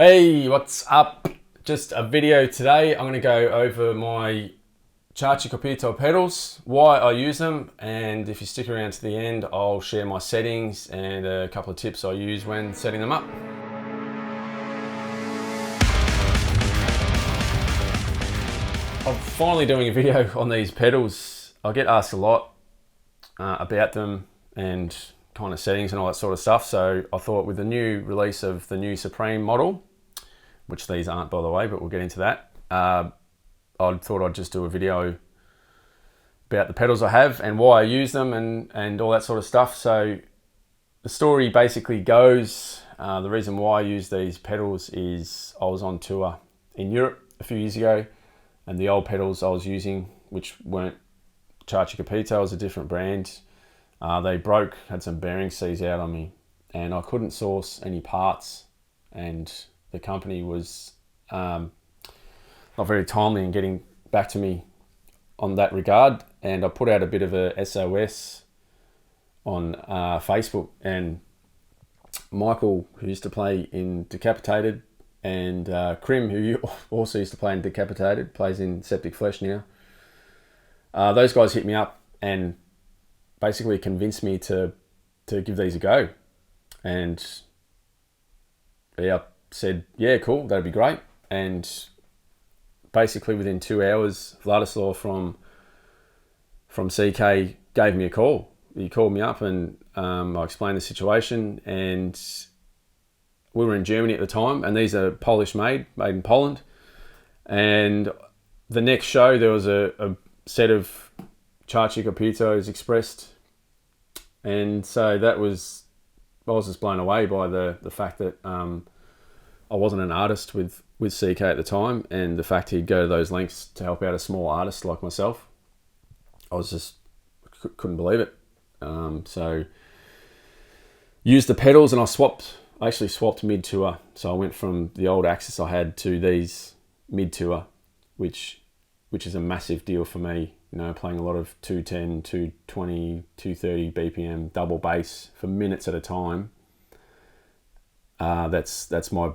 Hey, what's up? Just a video today. I'm going to go over my Czarcie Kopyto pedals, why I use them, and if you stick around to the end, I'll share my settings and a couple of tips I use when setting them up. I'm finally doing a video on these pedals. I get asked a lot about them and kind of settings and all that sort of stuff, so I thought with the new release of the new Supreme model, which these aren't by the way, but we'll get into that. I thought I'd just do a video about the pedals I have and why I use them and all that sort of stuff. So the story basically goes, the reason why I use these pedals is I was on tour in Europe a few years ago, and the old pedals I was using, which weren't Czarcie Kopyto, was a different brand. They broke, had some bearing seize out on me, and I couldn't source any parts, and the company was not very timely in getting back to me on that regard, and I put out a bit of a SOS on Facebook, and Michael, who used to play in Decapitated, and Krim, who also used to play in Decapitated, plays in Septic Flesh now. Those guys hit me up and basically convinced me to give these a go, and yeah, said, yeah, cool, that'd be great. And basically within 2 hours, Vladislav from CK gave me a call. He called me up and I explained the situation, and we were in Germany at the time, and these are Polish made in Poland. And the next show there was a set of Czarcie Kopytos expressed, and so I was just blown away by the fact that I wasn't an artist with CK at the time, and the fact he'd go to those lengths to help out a small artist like myself. I was just couldn't believe it. So used the pedals, and I actually swapped mid-tour. So I went from the old Axis I had to these mid-tour, which is a massive deal for me. You know, playing a lot of 210, 220, 230 BPM double bass for minutes at a time. That's my,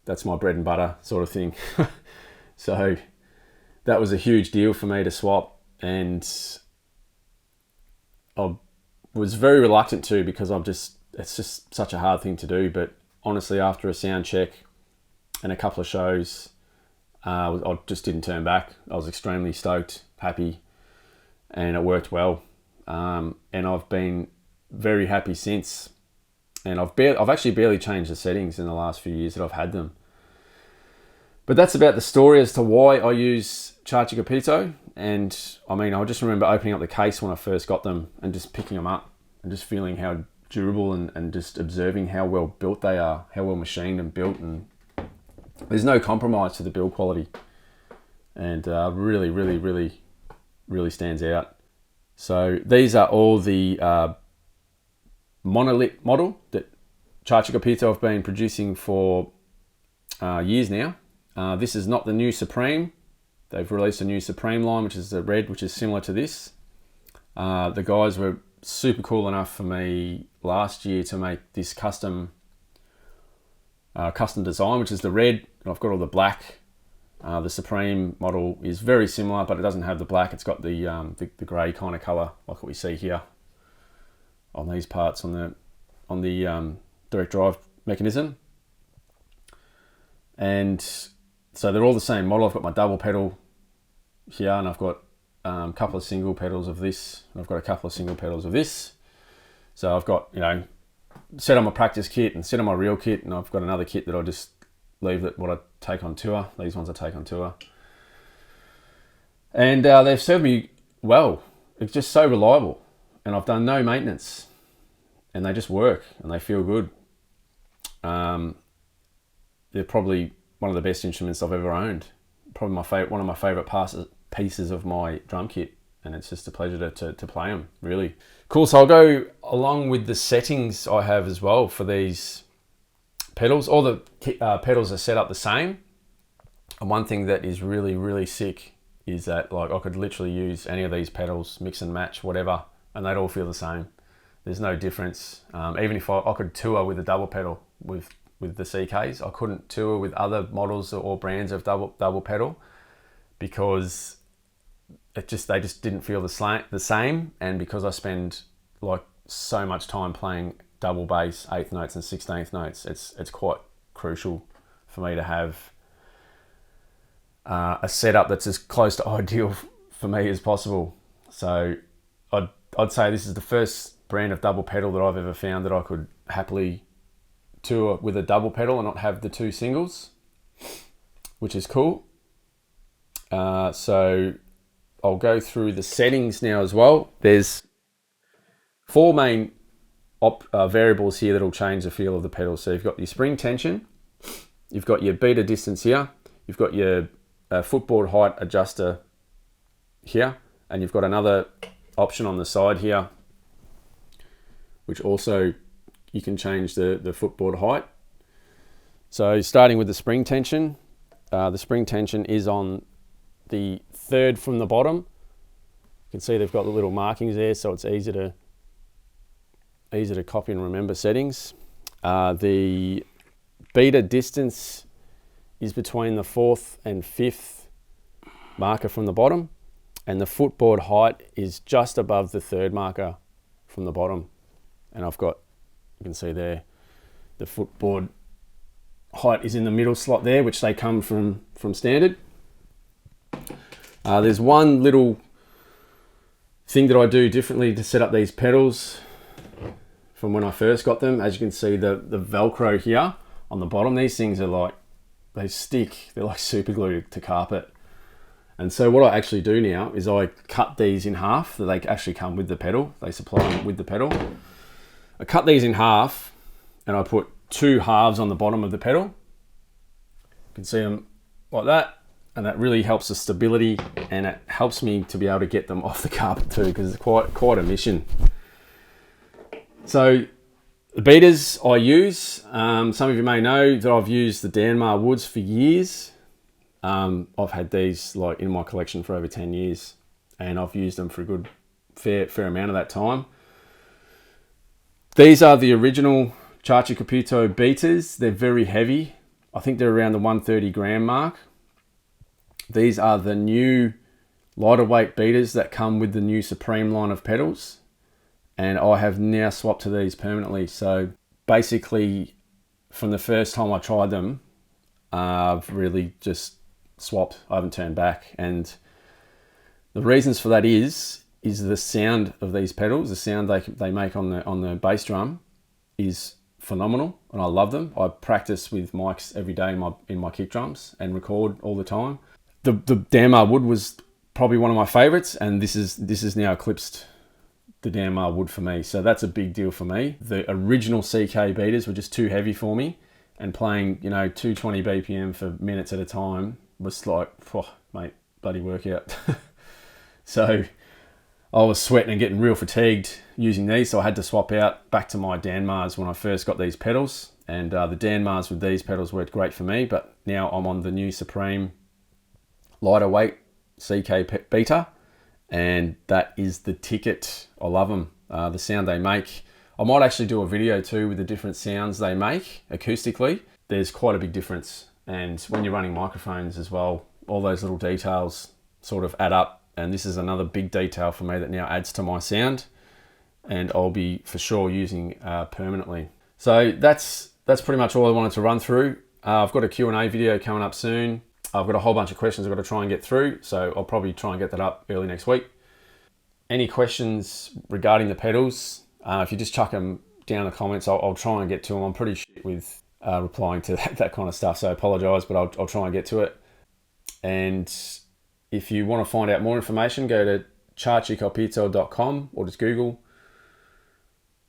that's my bread and butter sort of thing. So that was a huge deal for me to swap, and I was very reluctant to, because it's just such a hard thing to do. But honestly, after a sound check and a couple of shows, I just didn't turn back. I was extremely stoked, happy, and it worked well. And I've been very happy since. And I've actually barely changed the settings in the last few years that I've had them. But that's about the story as to why I use Czarcie Kopyto. And I mean, I just remember opening up the case when I first got them and just picking them up and just feeling how durable and just observing how well built they are, how well machined and built. And there's no compromise to the build quality. And really, really, really, really stands out. So these are all the monolith model that Czarcie Kopyto have been producing for years now. This is not the new Supreme. They've released a new Supreme line, which is the red, which is similar to this. The guys were super cool enough for me last year to make this custom design, which is the red, and I've got all the black. The Supreme model is very similar, but it doesn't have the black. It's got the grey kind of colour, like what we see here on these parts on the direct drive mechanism. And so they're all the same model. I've got my double pedal here, and I've got a couple of single pedals of this, and I've got a couple of single pedals of this. So I've got, set on my practice kit and set on my real kit, and I've got another kit that I just leave that what I take on tour. These ones I take on tour. And they've served me well. It's just so reliable, and I've done no maintenance, and they just work and they feel good. They're probably one of the best instruments I've ever owned. Probably one of my favorite pieces of my drum kit, and it's just a pleasure to play them, really. Cool, so I'll go along with the settings I have as well for these pedals. All the pedals are set up the same. And one thing that is really, really sick is that I could literally use any of these pedals, mix and match, whatever, and they'd all feel the same. There's no difference. Even if I could tour with a double pedal with with the CKs. I couldn't tour with other models or brands of double pedal because they just didn't feel the same. And because I spend like so much time playing double bass, 8th notes and 16th notes, it's quite crucial for me to have a setup that's as close to ideal for me as possible. So I'd say this is the first brand of double pedal that I've ever found that I could happily tour with a double pedal and not have the 2 singles, which is cool. So I'll go through the settings now as well. There's 4 main variables here that'll change the feel of the pedal. So you've got your spring tension, you've got your beta distance here, you've got your footboard height adjuster here, and you've got another option on the side here, which also you can change the footboard height. So starting with the spring tension is on the 3rd from the bottom. You can see they've got the little markings there, so it's easy to copy and remember settings. The beta distance is between the 4th and 5th marker from the bottom, and the footboard height is just above the 3rd marker from the bottom. And you can see there, the footboard height is in the middle slot there, which they come from standard. There's one little thing that I do differently to set up these pedals from when I first got them. As you can see, the Velcro here on the bottom, these things are like, they stick, they're like super glue to carpet. And so what I actually do now is I cut these in half. They actually come with the pedal. They supply them with the pedal. I cut these in half and I put 2 halves on the bottom of the pedal. You can see them like that. And that really helps the stability, and it helps me to be able to get them off the carpet too, because it's quite a mission. So the beaters I use, some of you may know that I've used the Danmar Woods for years. I've had these like in my collection for over 10 years, and I've used them for a good fair amount of that time. These are the original Czarcie Kopyto beaters. They're very heavy. I think they're around the 130 gram mark. These are the new lighter weight beaters that come with the new Supreme line of pedals, and I have now swapped to these permanently. So basically, from the first time I tried them, I've really just swapped. I haven't turned back, and the reasons for that is the sound of these pedals. The sound they make on the bass drum is phenomenal, and I love them. I practice with mics every day in my kick drums and record all the time. The Danmar Wood was probably one of my favorites, and this is now eclipsed the Danmar Wood for me. So that's a big deal for me. The original CK beaters were just too heavy for me, and playing 220 BPM for minutes at a time was like, oh, mate, bloody workout. So I was sweating and getting real fatigued using these, so I had to swap out back to my Danmars when I first got these pedals, and the Danmars with these pedals worked great for me. But now I'm on the new Supreme lighter weight CK beater, and that is the ticket. I love them. The sound they make. I might actually do a video too with the different sounds they make acoustically. There's quite a big difference, and when you're running microphones as well, all those little details sort of add up, and this is another big detail for me that now adds to my sound, and I'll be for sure using permanently. So that's pretty much all I wanted to run through. I've got a Q&A video coming up soon. I've got a whole bunch of questions I've got to try and get through, so I'll probably try and get that up early next week. Any questions regarding the pedals, if you just chuck them down in the comments, I'll try and get to them. I'm pretty shit with replying to that kind of stuff, so I apologise, but I'll try and get to it. And if you want to find out more information, go to czarciekopyto.com or just Google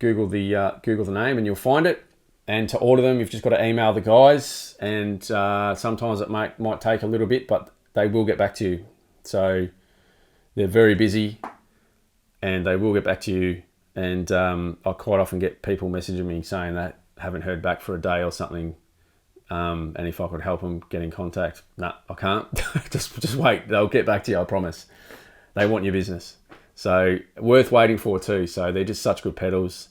the name and you'll find it. And to order them, you've just got to email the guys, and sometimes it might take a little bit, but they will get back to you. So they're very busy, and they will get back to you. And I quite often get people messaging me saying that haven't heard back for a day or something, and if I could help them get in contact. No, I can't. just wait. They'll get back to you, I promise. They want your business. So worth waiting for too. So they're just such good pedals.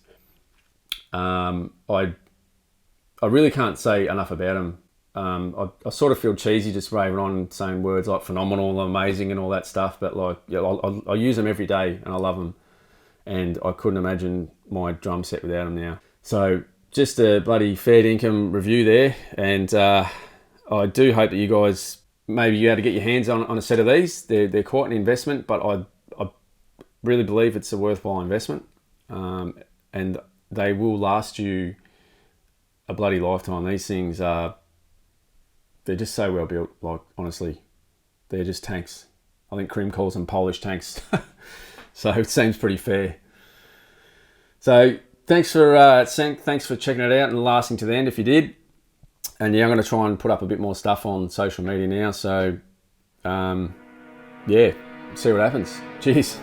I really can't say enough about them. I sort of feel cheesy just raving on saying words like phenomenal and amazing and all that stuff, but like, yeah, I use them every day and I love them. And I couldn't imagine my drum set without them now. So just a bloody fair income review there. And I do hope that you guys, maybe you had to get your hands on a set of these. They're quite an investment, but I really believe it's a worthwhile investment. And they will last you a bloody lifetime. These things are, they're just so well built. Like, honestly, they're just tanks. I think Krim calls them Polish tanks. So it seems pretty fair. So thanks for checking it out and lasting to the end if you did. And yeah, I'm going to try and put up a bit more stuff on social media now. So yeah, see what happens. Cheers.